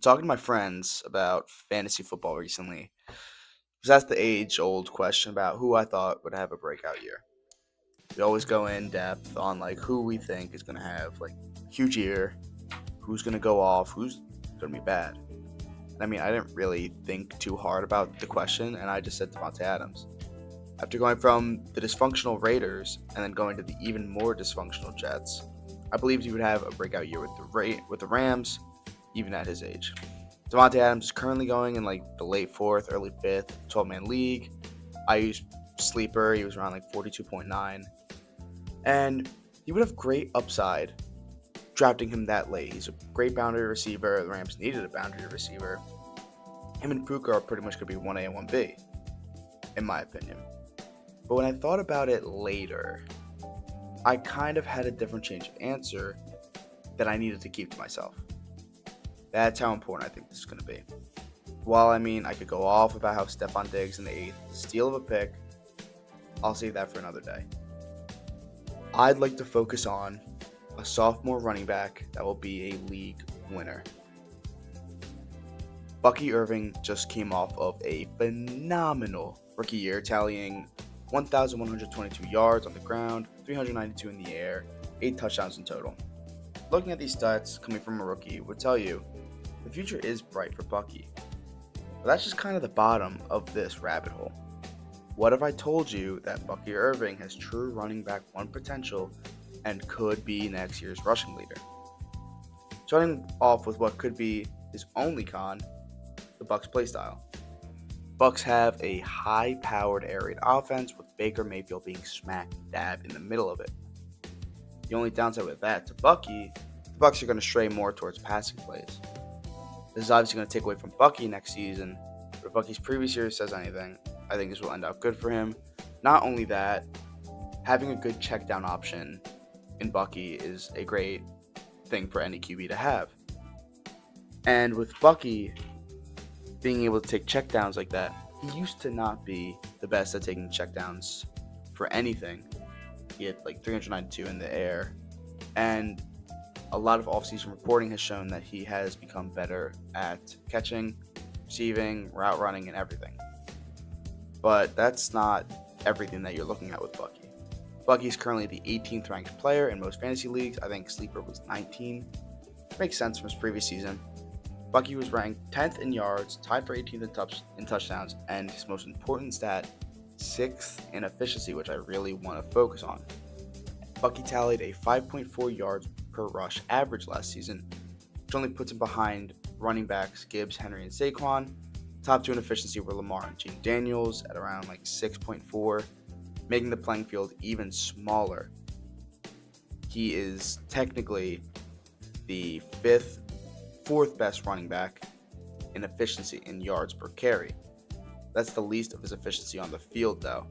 Talking to my friends about fantasy football recently, was asked the age-old question about who I thought would have a breakout year. We always go in depth on like who we think is going to have like huge year, who's going to go off, who's going to be bad. I mean, I didn't really think too hard about the question, and I just said Devontae Adams. After going from the dysfunctional Raiders and then going to the even more dysfunctional Jets, I believed he would have a breakout year with the Rams, even at his age. Devontae Adams is currently going in like the late fourth, early fifth, 12-man league. I used sleeper. He was around like 42.9, and he would have great upside drafting him that late. He's a great boundary receiver. The Rams needed a boundary receiver. Him and Puka are pretty much going to be 1A and 1B, in my opinion. But when I thought about it later, I kind of had a different change of answer that I needed to keep to myself. That's how important I think this is going to be. While I mean, I could go off about how Stephon Diggs in the eighth, steal of a pick, I'll save that for another day. I'd like to focus on a sophomore running back that will be a league winner. Bucky Irving just came off of a phenomenal rookie year, tallying 1,122 yards on the ground, 392 in the air, 8 touchdowns in total. Looking at these stats coming from a rookie would tell you the future is bright for Bucky. But that's just kind of the bottom of this rabbit hole. What if I told you that Bucky Irving has true running back one potential and could be next year's rushing leader? Starting off with what could be his only con, the Bucs playstyle. Bucs have a high-powered air raid offense with Baker Mayfield being smack dab in the middle of it. The only downside with that to Bucky, the Bucs are going to stray more towards passing plays. This is obviously going to take away from Bucky next season, but if Bucky's previous year says anything, I think this will end up good for him. Not only that, having a good check down option in Bucky is a great thing for any QB to have. And with Bucky being able to take checkdowns like that, he used to not be the best at taking checkdowns for anything. He had like 392 in the air, and a lot of offseason reporting has shown that he has become better at catching, receiving, route running, and everything. But that's not everything that you're looking at with Bucky. Bucky's currently the 18th ranked player in most fantasy leagues. I think Sleeper was 19. Makes sense from his previous season. Bucky was ranked 10th in yards, tied for 18th in touchdowns, and his most important stat, 6th in efficiency, which I really want to focus on. Bucky tallied a 5.4 yards per rush average last season, which only puts him behind running backs Gibbs, Henry, and Saquon. Top two in efficiency were Lamar and Gene Daniels at around like 6.4, making the playing field even smaller. He is technically the fourth best running back in efficiency in yards per carry. That's the least of his efficiency on the field, though.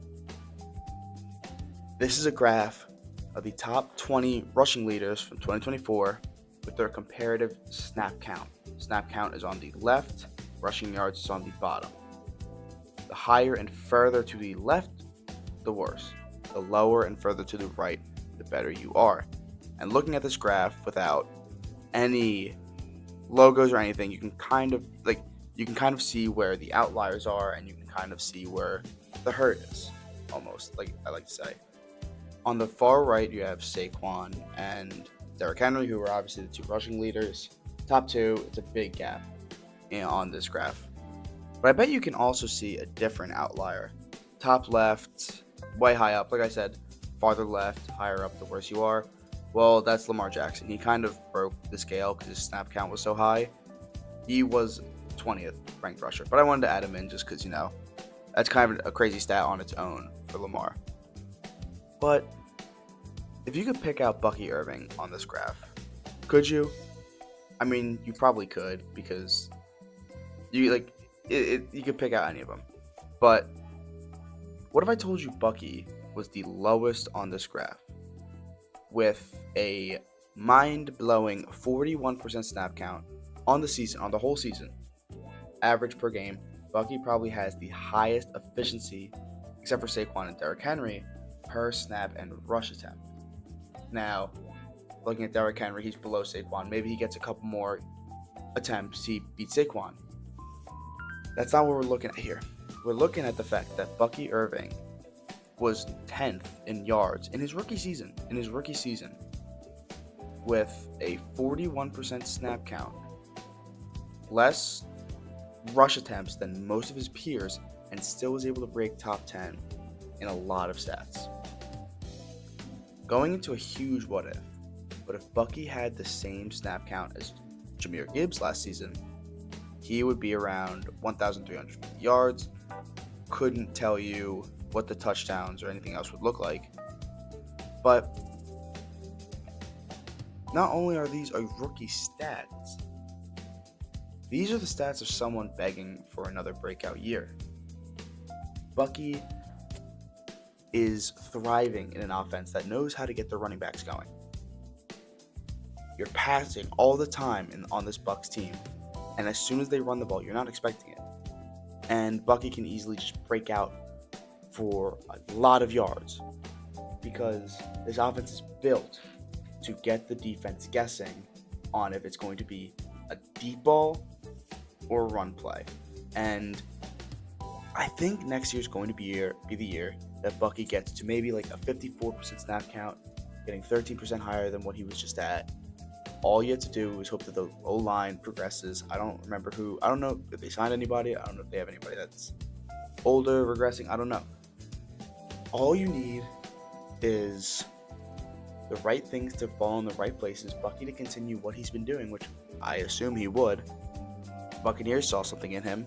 This is a graph of the top 20 rushing leaders from 2024 with their comparative snap count. Snap count is on the left, rushing yards is on the bottom. The higher and further to the left, the worse. The lower and further to the right, the better you are. And looking at this graph without any logos or anything, you can kind of see where the outliers are, and you can kind of see where the hurt is, almost, like I like to say. On the far right, you have Saquon and Derrick Henry, who are obviously the two rushing leaders. Top two, it's a big gap on this graph. But I bet you can also see a different outlier. Top left, way high up, like I said, farther left, higher up, the worse you are. Well, that's Lamar Jackson. He kind of broke the scale because his snap count was so high. He was 20th ranked rusher, but I wanted to add him in just because, that's kind of a crazy stat on its own for Lamar. But if you could pick out Bucky Irving on this graph, could you? I mean, you probably could, because you could pick out any of them. But what if I told you Bucky was the lowest on this graph with a mind-blowing 41% snap count on the season, on the whole season, average per game? Bucky probably has the highest efficiency, except for Saquon and Derrick Henry, per snap and rush attempt. Now, looking at Derrick Henry, he's below Saquon. Maybe he gets a couple more attempts, he beat Saquon. That's not what we're looking at here. We're looking at the fact that Bucky Irving was 10th in yards in his rookie season. With a 41% snap count, less rush attempts than most of his peers, and still was able to break top 10 in a lot of stats. Going into a huge what if Bucky had the same snap count as Jahmyr Gibbs last season, he would be around 1,350 yards. Couldn't tell you what the touchdowns or anything else would look like. But not only are these a rookie stats, these are the stats of someone begging for another breakout year. Bucky is thriving in an offense that knows how to get the running backs going. You're passing all the time on this Bucs team, and as soon as they run the ball, you're not expecting it. And Bucky can easily just break out for a lot of yards because this offense is built to get the defense guessing on if it's going to be a deep ball or a run play. And I think next year's going to be the year that Bucky gets to maybe like a 54% snap count, getting 13% higher than what he was just at. All you have to do is hope that the O-line progresses. I don't know if they signed anybody. I don't know if they have anybody that's older, regressing. I don't know. All you need is the right things to fall in the right places. Bucky to continue what he's been doing, which I assume he would. Buccaneers saw something in him.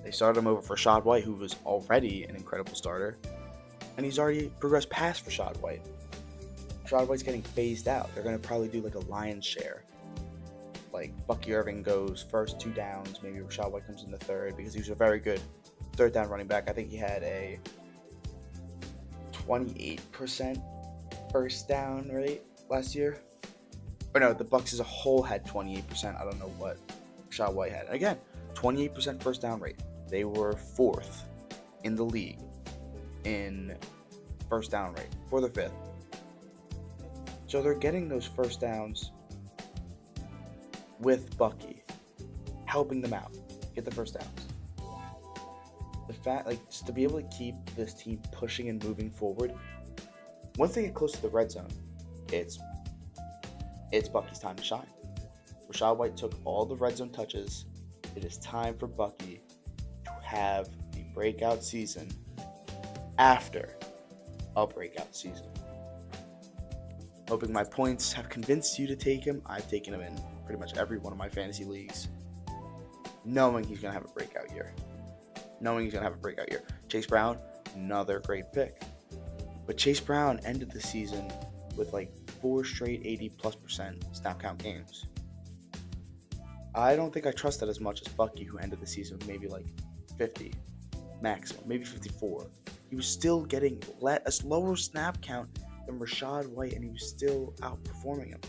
They started him over for Rashad White, who was already an incredible starter. And he's already progressed past Rashad White. Rashad White's getting phased out. They're going to probably do like a lion's share. Like Bucky Irving goes first 2 downs. Maybe Rashad White comes in the third because he was a very good third down running back. I think he had a 28% first down rate last year. Or no, the Bucs as a whole had 28%. I don't know what Rashad White had. And again, 28% first down rate. They were 4th in the league in first down rate, 4th or 5th. So they're getting those first downs with Bucky, helping them out, get the first downs. The fact, just to be able to keep this team pushing and moving forward. Once they get close to the red zone, it's Bucky's time to shine. Rashad White took all the red zone touches. It is time for Bucky to have the breakout season after a breakout season. Hoping my points have convinced you to take him. I've taken him in pretty much every one of my fantasy leagues, knowing he's going to have a breakout year. Chase Brown, another great pick. But Chase Brown ended the season with like 4 straight 80+% snap count games. I don't think I trust that as much as Bucky, who ended the season with maybe like 50 maximum, maybe 54. He was still getting a lower snap count than Rashad White, and he was still outperforming him.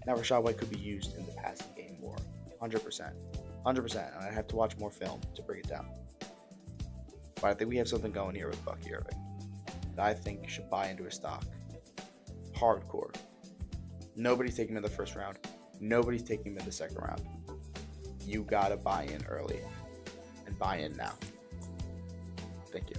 Now Rashad White could be used in the passing game more, 100%, and I have to watch more film to break it down. But I think we have something going here with Bucky Irving that I think you should buy into his stock. Hardcore. Nobody's taking him in the first round. Nobody's taking him in the second round. You gotta buy in early and buy in now. Thank you.